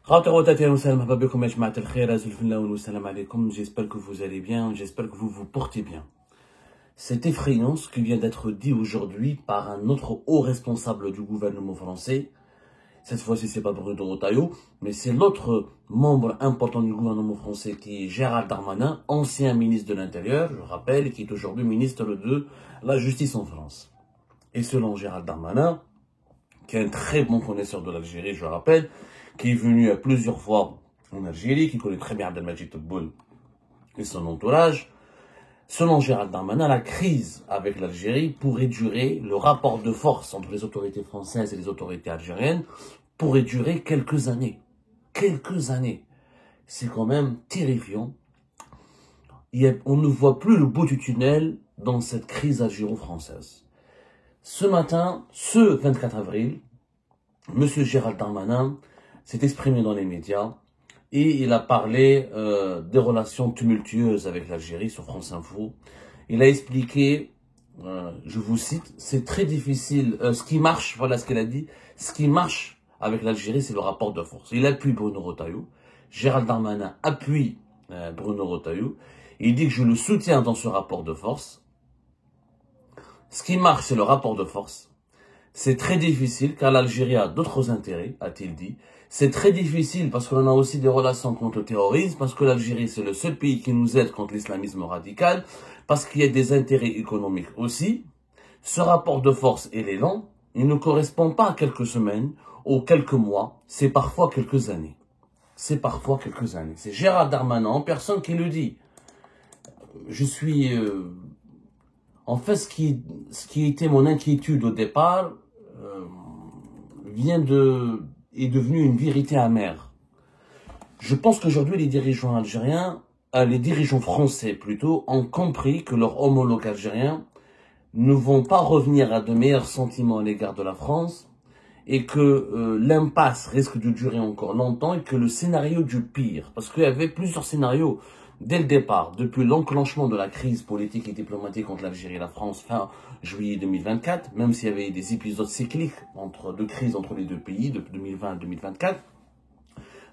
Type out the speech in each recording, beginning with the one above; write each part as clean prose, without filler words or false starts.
J'espère que vous allez bien, j'espère que vous vous portez bien. C'est effrayant ce qui vient d'être dit aujourd'hui par un autre haut responsable du gouvernement français. Cette fois-ci, c'est pas Bruno Retailleau, mais c'est l'autre membre important du gouvernement français qui est Gérald Darmanin, ancien ministre de l'Intérieur, je rappelle, et qui est aujourd'hui ministre de la Justice en France. Et selon Gérald Darmanin, qui est un très bon connaisseur de l'Algérie, je rappelle, qui est venu plusieurs fois en Algérie, qui connaît très bien Abdelmadjid Tebboune et son entourage. Selon Gérald Darmanin, la crise avec l'Algérie pourrait durer, le rapport de force entre les autorités françaises et les autorités algériennes pourrait durer quelques années. Quelques années. C'est quand même terrifiant. On ne voit plus le bout du tunnel dans cette crise algéro-française. Ce matin, ce 24 avril, M. Gérald Darmanin s'est exprimé dans les médias et il a parlé des relations tumultueuses avec l'Algérie sur France Info. Il a expliqué, je vous cite, c'est très difficile, ce qui marche, voilà ce qu'il a dit, ce qui marche avec l'Algérie, c'est le rapport de force. Il appuie Bruno Retailleau, Gérald Darmanin appuie Bruno Retailleau, il dit que je le soutiens dans ce rapport de force. Ce qui marche, c'est le rapport de force. C'est très difficile car l'Algérie a d'autres intérêts, a-t-il dit. C'est très difficile parce qu'on a aussi des relations contre le terrorisme, parce que l'Algérie c'est le seul pays qui nous aide contre l'islamisme radical, parce qu'il y a des intérêts économiques aussi. Ce rapport de force et l'élan, il ne correspond pas à quelques semaines ou quelques mois, c'est parfois quelques années. C'est parfois quelques années. C'est Gérald Darmanin en personne qui le dit. Je suis... En fait, ce qui était mon inquiétude au départ est devenu une vérité amère. Je pense qu'aujourd'hui, les dirigeants algériens, les dirigeants français plutôt, ont compris que leurs homologues algériens ne vont pas revenir à de meilleurs sentiments à l'égard de la France et que l'impasse risque de durer encore longtemps et que le scénario du pire, parce qu'il y avait plusieurs scénarios dès le départ, depuis l'enclenchement de la crise politique et diplomatique entre l'Algérie et la France fin juillet 2024, même s'il y avait des épisodes cycliques de crise entre les deux pays de 2020 à 2024,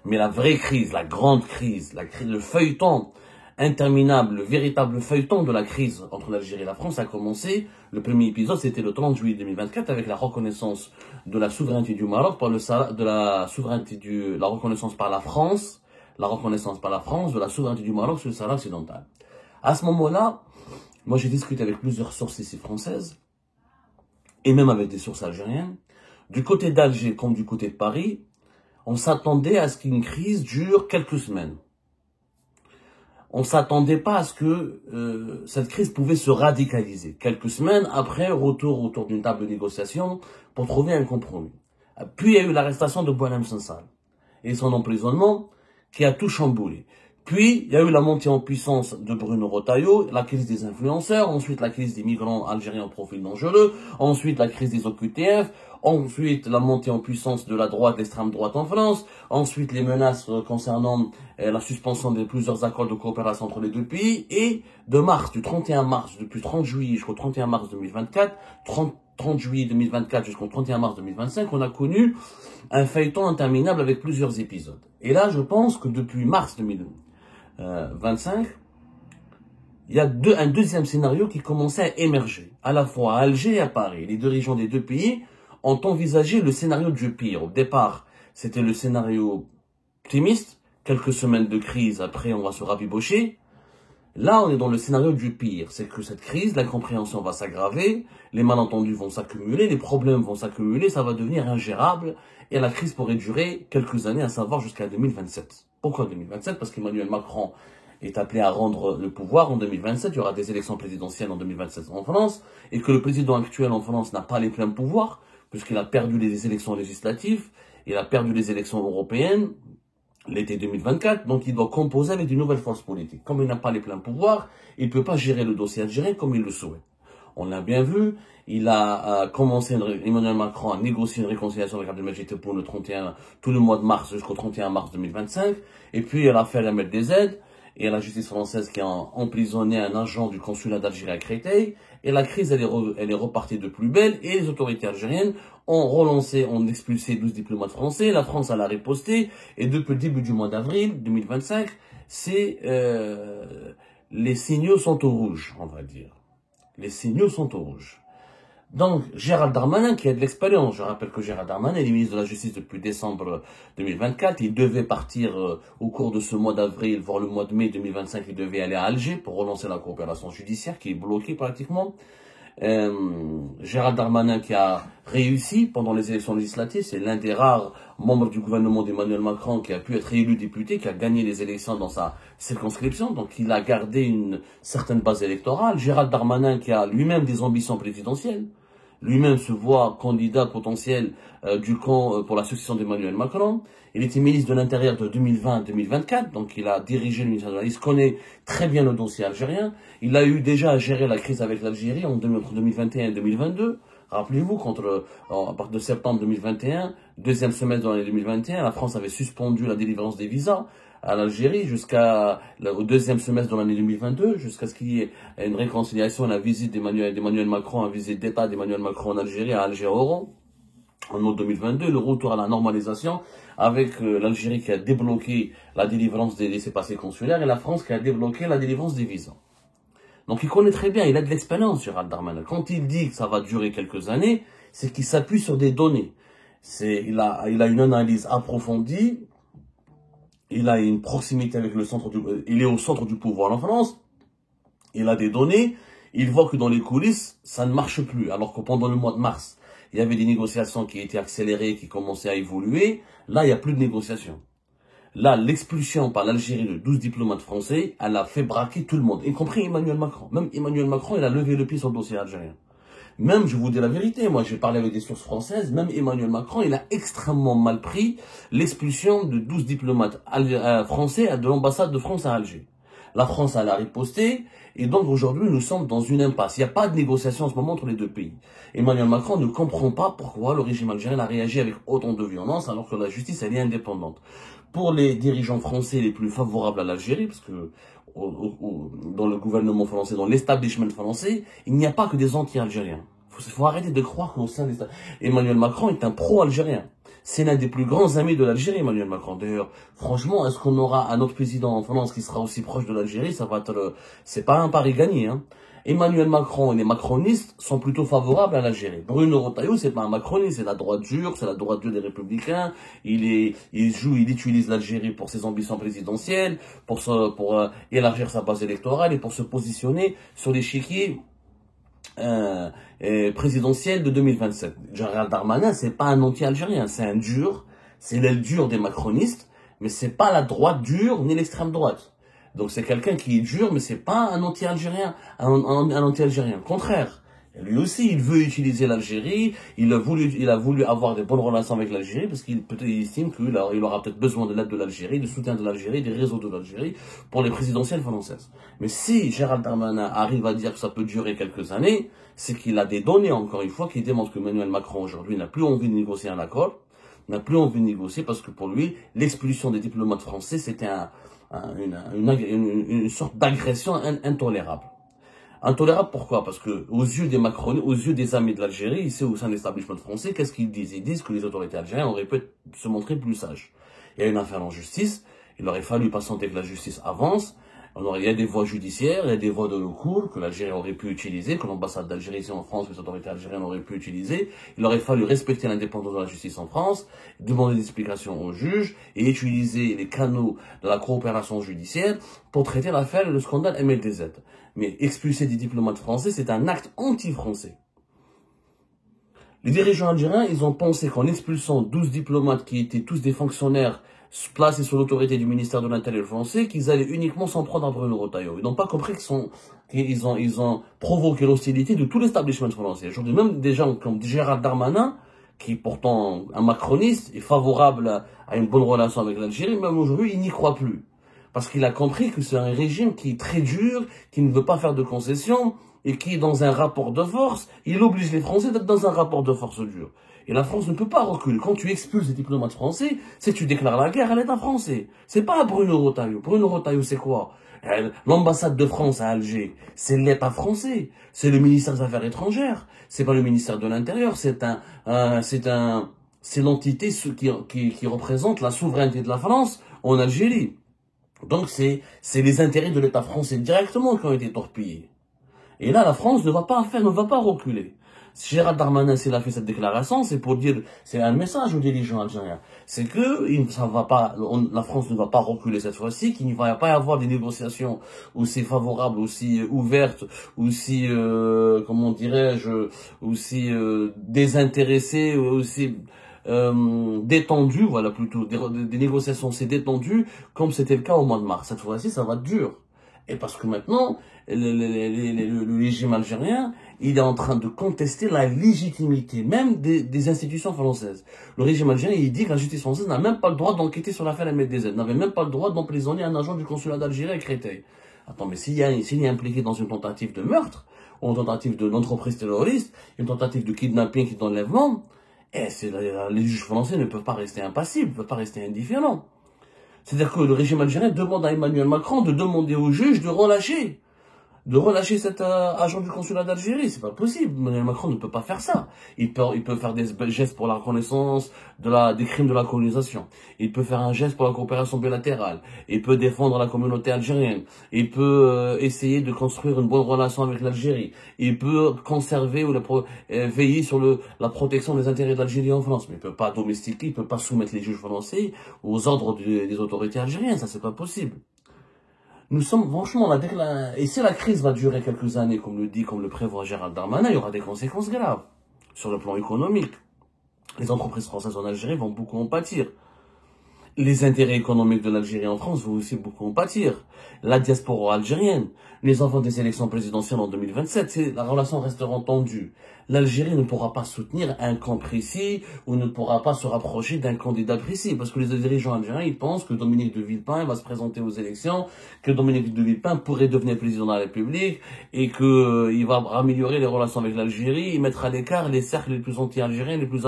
mais la vraie crise, la grande crise, le feuilleton interminable, le véritable feuilleton de la crise entre l'Algérie et la France a commencé. Le premier épisode, c'était le 30 juillet 2024 avec la reconnaissance de la souveraineté du Maroc la reconnaissance par la France de la souveraineté du Maroc sur le Sahara occidental. À ce moment-là, moi j'ai discuté avec plusieurs sources ici françaises, et même avec des sources algériennes. Du côté d'Alger comme du côté de Paris, on s'attendait à ce qu'une crise dure quelques semaines. On ne s'attendait pas à ce que cette crise pouvait se radicaliser. Quelques semaines après, retour autour d'une table de négociation pour trouver un compromis. Puis il y a eu l'arrestation de Boualem Sansal et son emprisonnement, qui a tout chamboulé. Puis, il y a eu la montée en puissance de Bruno Retailleau, la crise des influenceurs, ensuite la crise des migrants algériens au profil dangereux, ensuite la crise des OQTF, ensuite la montée en puissance de la droite, l'extrême droite en France, ensuite les menaces concernant la suspension de plusieurs accords de coopération entre les deux pays, et du 31 mars, depuis 30 juillet jusqu'au 31 mars 2024, 30 juillet 2024 jusqu'au 31 mars 2025, on a connu un feuilleton interminable avec plusieurs épisodes. Et là, je pense que depuis mars 2025, il y a un deuxième scénario qui commençait à émerger, à la fois à Alger et à Paris. Les dirigeants des deux pays ont envisagé le scénario du pire. Au départ, c'était le scénario optimiste, quelques semaines de crise, après on va se rabibocher. Là, on est dans le scénario du pire. C'est que cette crise, l'incompréhension va s'aggraver, les malentendus vont s'accumuler, les problèmes vont s'accumuler, ça va devenir ingérable, et la crise pourrait durer quelques années, à savoir jusqu'à 2027. Pourquoi 2027? Parce qu'Emmanuel Macron est appelé à rendre le pouvoir en 2027, il y aura des élections présidentielles en 2027 en France, et que le président actuel en France n'a pas les pleins pouvoirs, puisqu'il a perdu les élections législatives, il a perdu les élections européennes, l'été 2024, donc il doit composer avec de nouvelles forces politiques. Comme il n'a pas les pleins pouvoirs, il ne peut pas gérer le dossier algérien comme il le souhaite. On l'a bien vu, il a commencé, Emmanuel Macron a négocié une réconciliation avec Abdelmadjid Tebboune tout le mois de mars jusqu'au 31 mars 2025, et puis il a fait la mettre des aides, et la justice française qui a emprisonné un agent du consulat d'Algérie à Créteil, et la crise elle est repartie de plus belle, et les autorités algériennes ont relancé, ont expulsé 12 diplomates français, la France a riposté, et depuis le début du mois d'avril 2025, les signaux sont au rouge, on va dire. Les signaux sont au rouge. Donc, Gérald Darmanin, qui a de l'expérience, je rappelle que Gérald Darmanin est ministre de la Justice depuis décembre 2024, il devait partir au cours de ce mois d'avril, voire le mois de mai 2025, il devait aller à Alger pour relancer la coopération judiciaire qui est bloquée pratiquement. Gérald Darmanin qui a réussi pendant les élections législatives, c'est l'un des rares membres du gouvernement d'Emmanuel Macron qui a pu être élu député, qui a gagné les élections dans sa circonscription, donc il a gardé une certaine base électorale. Gérald Darmanin qui a lui-même des ambitions présidentielles, lui-même se voit candidat potentiel du camp pour la succession d'Emmanuel Macron. Il était ministre de l'Intérieur de 2020 à 2024, donc il a dirigé le ministère de l'Intérieur. Il connaît très bien le dossier algérien. Il a eu déjà à gérer la crise avec l'Algérie entre 2021 et 2022. Rappelez-vous, à partir de septembre 2021, deuxième semestre de l'année 2021, la France avait suspendu la délivrance des visas à l'Algérie jusqu'au deuxième semestre de l'année 2022, jusqu'à ce qu'il y ait une réconciliation, la visite d'Emmanuel Macron, la visite d'État d'Emmanuel Macron en Algérie, à Alger-Oran, en août 2022, le retour à la normalisation avec l'Algérie qui a débloqué la délivrance des laissez-passer consulaires et la France qui a débloqué la délivrance des visas. Donc il connaît très bien, il a de l'expérience, Gérald Darmanin. Quand il dit que ça va durer quelques années, c'est qu'il s'appuie sur des données. Il a une analyse approfondie, il a une proximité avec il est au centre du pouvoir en France, il a des données, il voit que dans les coulisses, ça ne marche plus. Alors que pendant le mois de mars, il y avait des négociations qui étaient accélérées, qui commençaient à évoluer. Là, il n'y a plus de négociations. Là, l'expulsion par l'Algérie de 12 diplomates français, elle a fait braquer tout le monde, y compris Emmanuel Macron. Même Emmanuel Macron, il a levé le pied sur le dossier algérien. Même, je vous dis la vérité, moi j'ai parlé avec des sources françaises, même Emmanuel Macron, il a extrêmement mal pris l'expulsion de 12 diplomates français de l'ambassade de France à Alger. La France a riposté, et donc aujourd'hui nous sommes dans une impasse. Il n'y a pas de négociation en ce moment entre les deux pays. Emmanuel Macron ne comprend pas pourquoi le régime algérien a réagi avec autant de violence alors que la justice elle est indépendante. Pour les dirigeants français les plus favorables à l'Algérie, parce que dans le gouvernement français, dans l'establishment français, il n'y a pas que des anti-algériens. Il faut arrêter de croire qu'au sein des... Emmanuel Macron est un pro-algérien. C'est l'un des plus grands amis de l'Algérie, Emmanuel Macron. D'ailleurs, franchement, est-ce qu'on aura un autre président en France qui sera aussi proche de l'Algérie? Ça va être... C'est pas un pari gagné, hein. Emmanuel Macron et les macronistes sont plutôt favorables à l'Algérie. Bruno Retailleau, c'est pas un macroniste, c'est la droite dure, c'est la droite dure des républicains. Il utilise l'Algérie pour ses ambitions présidentielles, pour élargir sa base électorale et pour se positionner sur l'échiquier présidentiel de 2027. Gérald Darmanin, c'est pas un anti-algérien, c'est un dur, c'est l'aile dure des macronistes, mais c'est pas la droite dure ni l'extrême droite. Donc c'est quelqu'un qui est dur, mais c'est pas un anti-algérien, un anti-algérien. Au contraire, lui aussi, il veut utiliser l'Algérie, il a voulu avoir des bonnes relations avec l'Algérie, parce qu'il estime qu'il aura peut-être besoin de l'aide de l'Algérie, du soutien de l'Algérie, des réseaux de l'Algérie, pour les présidentielles françaises. Mais si Gérald Darmanin arrive à dire que ça peut durer quelques années, c'est qu'il a des données, encore une fois, qui démontrent que Emmanuel Macron, aujourd'hui, n'a plus envie de négocier un accord, n'a plus envie de négocier, parce que pour lui, l'expulsion des diplomates français, c'était une sorte d'agression intolérable. Intolérable pourquoi? Parce que aux yeux des macronistes, aux yeux des amis de l'Algérie, ici au sein de l'établissement français, qu'est-ce qu'ils disent? Ils disent que les autorités algériennes auraient pu se montrer plus sages. Il y a une affaire en justice, il aurait fallu patienter que la justice avance. Il y a des voies judiciaires, il y a des voies de recours que l'Algérie aurait pu utiliser, que l'ambassade d'Algérie ici en France, les autorités algériennes auraient pu utiliser. Il aurait fallu respecter l'indépendance de la justice en France, demander des explications aux juges et utiliser les canaux de la coopération judiciaire pour traiter l'affaire et le scandale MLDZ. Mais expulser des diplomates français, c'est un acte anti-français. Les dirigeants algériens, ils ont pensé qu'en expulsant 12 diplomates qui étaient tous des fonctionnaires placés sous l'autorité du ministère de l'Intérieur français, qu'ils allaient uniquement s'en prendre à Bruno Retailleau. Ils n'ont pas compris qu'ils ont provoqué l'hostilité de tout l'establishment français. Aujourd'hui, même des gens comme Gérald Darmanin, qui est pourtant un macroniste, est favorable à une bonne relation avec l'Algérie, même aujourd'hui, il n'y croit plus. Parce qu'il a compris que c'est un régime qui est très dur, qui ne veut pas faire de concessions, et qui, dans un rapport de force, il oblige les Français d'être dans un rapport de force dur. Et la France ne peut pas reculer. Quand tu expulses des diplomates français, c'est que tu déclares la guerre à l'État français. C'est pas à Bruno Retailleau. Bruno Retailleau, c'est quoi? L'ambassade de France à Alger, c'est l'État français. C'est le ministère des Affaires étrangères. C'est pas le ministère de l'Intérieur. C'est l'entité qui représente la souveraineté de la France en Algérie. Donc c'est les intérêts de l'État français directement qui ont été torpillés. Et là, la France ne va pas reculer. Si Gérald Darmanin, s'il a fait cette déclaration, c'est pour dire, c'est un message aux dirigeants algériens. C'est que la France ne va pas reculer cette fois-ci, qu'il ne va pas y avoir des négociations aussi favorables, aussi ouvertes, aussi, comment dirais-je, aussi désintéressées, aussi détendues, voilà plutôt, des négociations assez détendues, comme c'était le cas au mois de mars. Cette fois-ci, ça va être dur. Et parce que maintenant, le régime algérien, il est en train de contester la légitimité même des institutions françaises. Le régime algérien, il dit que la justice française n'a même pas le droit d'enquêter sur l'affaire MDZ, n'avait même pas le droit d'emprisonner un agent du consulat d'Algérie à Créteil. Attends, mais s'il est impliqué dans une tentative de meurtre, ou une tentative d'entreprise terroriste, une tentative de kidnapping, d'enlèvement, les juges français ne peuvent pas rester impassibles, ne peuvent pas rester indifférents. C'est-à-dire que le régime algérien demande à Emmanuel Macron de demander aux juges de relâcher cet agent du consulat d'Algérie. C'est pas possible. Emmanuel Macron ne peut pas faire ça. Il peut faire des gestes pour la reconnaissance des crimes de la colonisation. Il peut faire un geste pour la coopération bilatérale. Il peut défendre la communauté algérienne. Il peut essayer de construire une bonne relation avec l'Algérie. Il peut conserver ou veiller sur la protection des intérêts de l'Algérie en France. Mais il peut pas domestiquer, il peut pas soumettre les juges français aux ordres des autorités algériennes. Ça, c'est pas possible. Nous sommes, franchement, et si la crise va durer quelques années, comme le prévoit Gérald Darmanin, il y aura des conséquences graves sur le plan économique. Les entreprises françaises en Algérie vont beaucoup en pâtir. Les intérêts économiques de l'Algérie en France vont aussi beaucoup en pâtir. La diaspora algérienne, les enfants des élections présidentielles en 2027, la relation restera tendue. L'Algérie ne pourra pas soutenir un camp précis ou ne pourra pas se rapprocher d'un candidat précis parce que les dirigeants algériens, ils pensent que Dominique de Villepin va se présenter aux élections, que Dominique de Villepin pourrait devenir président de la République et que il va améliorer les relations avec l'Algérie et mettre à l'écart les cercles les plus anti-algériens, les plus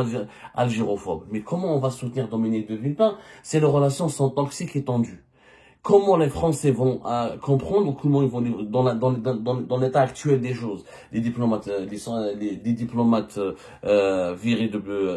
algérophobes. Mais comment on va soutenir Dominique de Villepin si les relations sont toxiques et tendues? Comment les Français vont comprendre ou comment ils vont dans l'état actuel des choses, les diplomates virés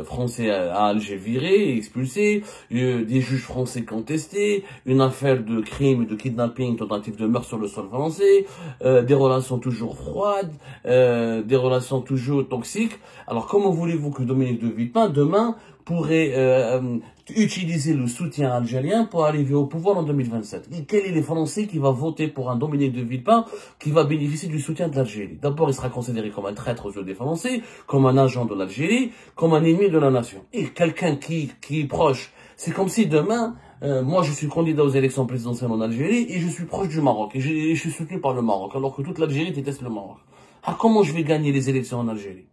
français à Alger virés, expulsés, des juges français contestés, une affaire de crime, de kidnapping, tentative de meurtre sur le sol français, des relations toujours froides, des relations toujours toxiques. Alors comment voulez-vous que Dominique de Villepin demain pourrait utiliser le soutien algérien pour arriver au pouvoir en 2027. Et quel est les Français qui va voter pour un Dominique de Villepin qui va bénéficier du soutien de l'Algérie? D'abord, il sera considéré comme un traître aux yeux des Français, comme un agent de l'Algérie, comme un ennemi de la nation. Et quelqu'un qui est proche, c'est comme si demain, moi je suis candidat aux élections présidentielles en Algérie et je suis proche du Maroc et je suis soutenu par le Maroc, alors que toute l'Algérie déteste le Maroc. Ah, comment je vais gagner les élections en Algérie?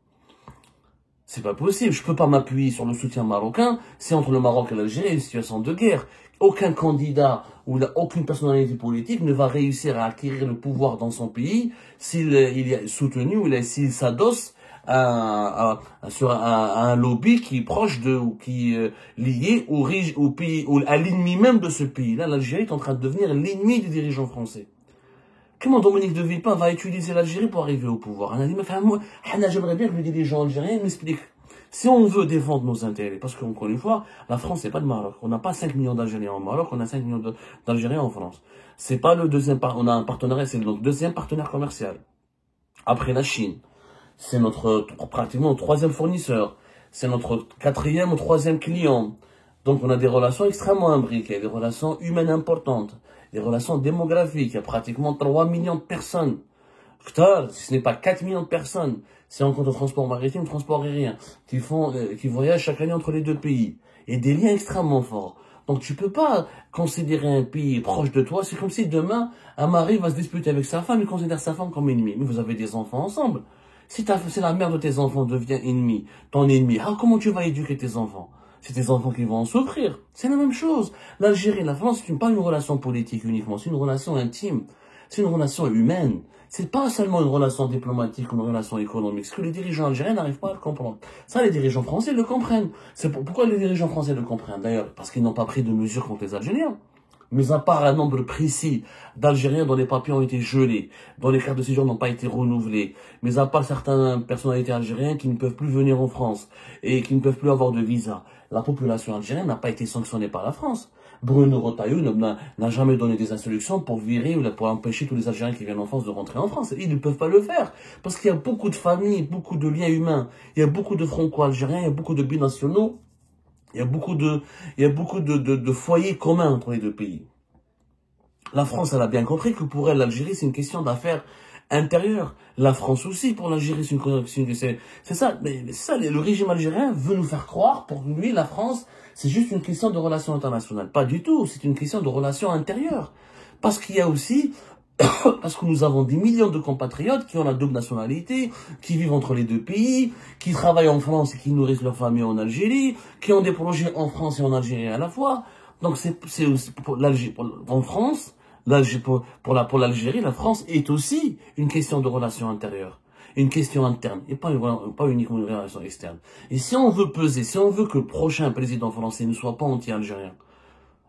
C'est pas possible, je peux pas m'appuyer sur le soutien marocain, c'est entre le Maroc et l'Algérie une situation de guerre. Aucun candidat ou aucune personnalité politique ne va réussir à acquérir le pouvoir dans son pays s'il est soutenu ou s'il s'adosse à un lobby qui est proche ou qui est lié au pays, à l'ennemi même de ce pays. Là, l'Algérie est en train de devenir l'ennemi des dirigeants français. Comment Dominique de Villepin va utiliser l'Algérie pour arriver au pouvoir? J'aimerais bien que les dirigeants algériens m'expliquent. Si on veut défendre nos intérêts, parce qu'encore une fois, la France, c'est pas le Maroc. On n'a pas 5 millions d'Algériens au Maroc, on a 5 millions d'Algériens en France. C'est pas le deuxième on a un partenariat, c'est notre deuxième partenaire commercial. Après la Chine. C'est pratiquement notre troisième fournisseur. C'est notre quatrième ou troisième client. Donc on a des relations extrêmement imbriquées, des relations humaines importantes, des relations démographiques. Il y a pratiquement 3 millions de personnes. Putain, si ce n'est pas 4 millions de personnes, si on compte le transport maritime, le transport aérien, qui voyagent chaque année entre les deux pays. Et des liens extrêmement forts. Donc tu peux pas considérer un pays proche de toi. C'est comme si demain, un mari va se disputer avec sa femme, il considère sa femme comme ennemie. Mais vous avez des enfants ensemble. Si la mère de tes enfants devient ton ennemi, comment tu vas éduquer tes enfants? C'est tes enfants qui vont en souffrir. C'est la même chose. L'Algérie et la France, c'est pas une relation politique uniquement, c'est une relation intime. C'est une relation humaine. C'est pas seulement une relation diplomatique ou une relation économique. Ce que les dirigeants algériens n'arrivent pas à le comprendre. Ça, les dirigeants français le comprennent. Pourquoi les dirigeants français le comprennent? D'ailleurs, parce qu'ils n'ont pas pris de mesures contre les Algériens. Mais à part un nombre précis d'Algériens dont les papiers ont été gelés, dont les cartes de séjour n'ont pas été renouvelées, mais à part certaines personnalités algériennes qui ne peuvent plus venir en France et qui ne peuvent plus avoir de visa, la population algérienne n'a pas été sanctionnée par la France. Bruno Retailleau n'a jamais donné des instructions pour virer ou pour empêcher tous les Algériens qui viennent en France de rentrer en France. Ils ne peuvent pas le faire. Parce qu'il y a beaucoup de familles, beaucoup de liens humains. Il y a beaucoup de franco-algériens, il y a beaucoup de binationaux. Il y a beaucoup de foyers communs entre les deux pays. La France, elle a bien compris que pour elle, l'Algérie, c'est une question d'affaires intérieures. La France aussi, pour l'Algérie, c'est ça. Mais c'est ça, le régime algérien veut nous faire croire, pour lui, la France, c'est juste une question de relations internationales. Pas du tout, c'est une question de relations intérieures. Parce qu'il y a aussi, parce que nous avons des millions de compatriotes qui ont la double nationalité, qui vivent entre les deux pays, qui travaillent en France et qui nourrissent leur famille en Algérie, qui ont des projets en France et en Algérie à la fois. Donc c'est aussi pour l'Algérie, en France, pour l'Algérie, la France est aussi une question de relations intérieures, une question interne, et pas uniquement une relation externe. Et si on veut peser, si on veut que le prochain président français ne soit pas anti-algérien,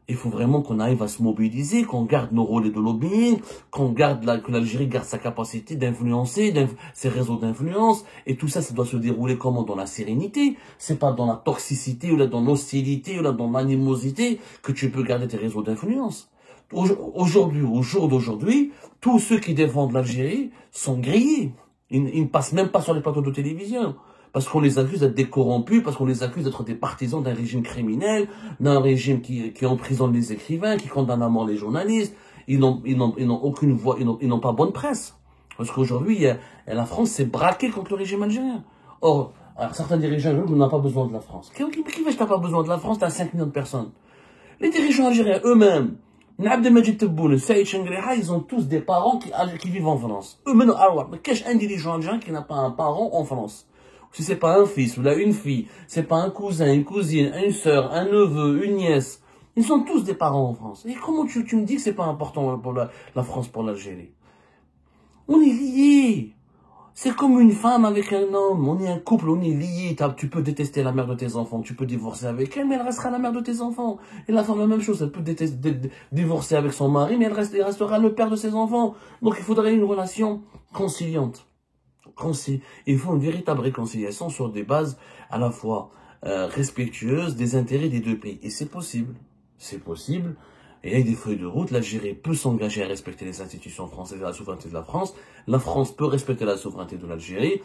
il faut vraiment qu'on arrive à se mobiliser, qu'on garde nos rôles de lobbying, que l'Algérie garde sa capacité d'influencer, ses réseaux d'influence, et tout ça, ça doit se dérouler comment? Dans la sérénité. C'est pas dans la toxicité, ou là, dans l'hostilité, ou là, dans l'animosité, que tu peux garder tes réseaux d'influence. Aujourd'hui, au jour d'aujourd'hui, tous ceux qui défendent l'Algérie sont grillés. Ils ne passent même pas sur les plateaux de télévision. Parce qu'on les accuse d'être des corrompus, parce qu'on les accuse d'être des partisans d'un régime criminel, d'un régime qui emprisonne les écrivains, qui condamne à mort les journalistes. Ils n'ont aucune voix, ils n'ont pas bonne presse. Parce qu'aujourd'hui, la France s'est braquée contre le régime algérien. Or, certains dirigeants n'ont pas besoin de la France. Qui fait que t'as pas besoin de la France? T'as 5 millions de personnes. Les dirigeants algériens eux-mêmes, Abdelmajid Tebboune, Saïd Chengriha, ils ont tous des parents qui vivent en France. Eux-mêmes, mais qu'est-ce qu'un dirigeant algérien qui n'a pas un parent en France? Si c'est pas un fils ou là une fille, c'est pas un cousin, une cousine, une sœur, un neveu, une nièce. Ils sont tous des parents en France. Et comment tu me dis que c'est pas important pour la France, pour l'Algérie? On est liés. C'est comme une femme avec un homme. On est un couple, on est liés. Tu peux détester la mère de tes enfants, tu peux divorcer avec elle, mais elle restera la mère de tes enfants. Et la femme, la même chose. Elle peut divorcer avec son mari, mais elle restera le père de ses enfants. Donc il faudrait une relation conciliante. Il faut une véritable réconciliation sur des bases à la fois respectueuses des intérêts des deux pays. Et c'est possible. C'est possible. Et avec des feuilles de route, l'Algérie peut s'engager à respecter les institutions françaises et la souveraineté de la France. La France peut respecter la souveraineté de l'Algérie,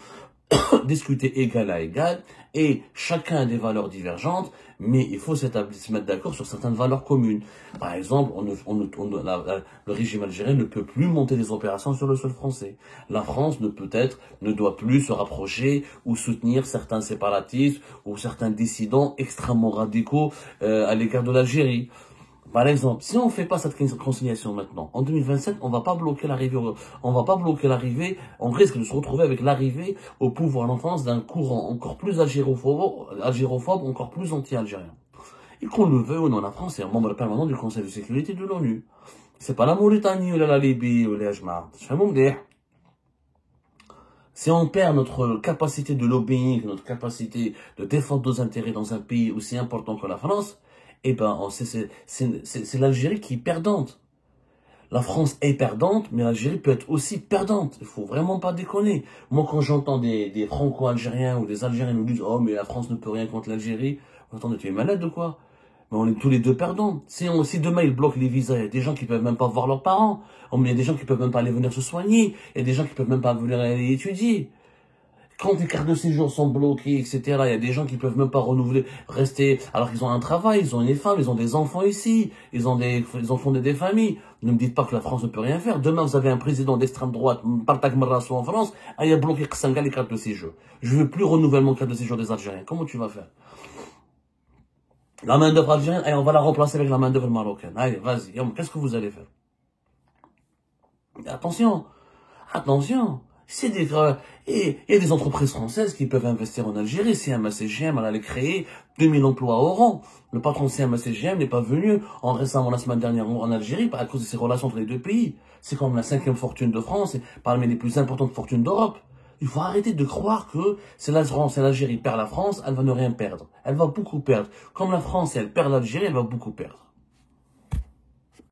discuter égal à égal, et chacun a des valeurs divergentes, mais il faut se mettre d'accord sur certaines valeurs communes. Par exemple, le régime algérien ne peut plus monter des opérations sur le sol français. La France ne doit plus se rapprocher ou soutenir certains séparatistes ou certains dissidents extrêmement radicaux à l'égard de l'Algérie. Par exemple, si on ne fait pas cette conciliation maintenant, en 2027, on va pas bloquer l'arrivée, on risque de se retrouver avec l'arrivée au pouvoir en France d'un courant encore plus algérophobe, encore plus anti-algérien. Et qu'on le veut ou non, la France est un membre permanent du Conseil de sécurité de l'ONU. C'est pas la Mauritanie ou la Libye ou les Ajma. Si on perd notre capacité de lobbying, notre capacité de défendre nos intérêts dans un pays aussi important que la France, eh ben, c'est l'Algérie qui est perdante. La France est perdante, mais l'Algérie peut être aussi perdante. Il faut vraiment pas déconner. Moi, quand j'entends des franco-algériens ou des Algériens nous disent « Oh, mais la France ne peut rien contre l'Algérie », attendez, tu es malade ou quoi? Mais on est tous les deux perdants. Si demain ils bloquent les visas, il y a des gens qui peuvent même pas voir leurs parents. Il y a des gens qui peuvent même pas aller venir se soigner. Il y a des gens qui peuvent même pas venir aller étudier. Quand les cartes de séjour sont bloquées, etc., il y a des gens qui peuvent même pas renouveler, rester, alors qu'ils ont un travail, ils ont une femme, ils ont des enfants ici, ils ont fondé des familles. Ne me dites pas que la France ne peut rien faire. Demain, vous avez un président d'extrême droite, Partak Marasso en France, il a bloqué Ksanga les cartes de séjour. Je veux plus renouvellement de cartes de séjour des Algériens. Comment tu vas faire? La main-d'œuvre algérienne, allez, on va la remplacer avec la main-d'œuvre marocaine. Allez, vas-y. Qu'est-ce que vous allez faire? Attention. Attention. Et il y a des entreprises françaises qui peuvent investir en Algérie. CMA-CGM, elle allait créer 2000 emplois au rang. Le patron de CMA-CGM n'est pas venu récemment la semaine dernière en Algérie à cause de ses relations entre les deux pays. C'est comme la 5e fortune de France et parmi les plus importantes fortunes d'Europe. Il faut arrêter de croire que c'est l'Algérie perd la France, elle va ne rien perdre. Elle va beaucoup perdre. Comme la France, elle perd l'Algérie, elle va beaucoup perdre.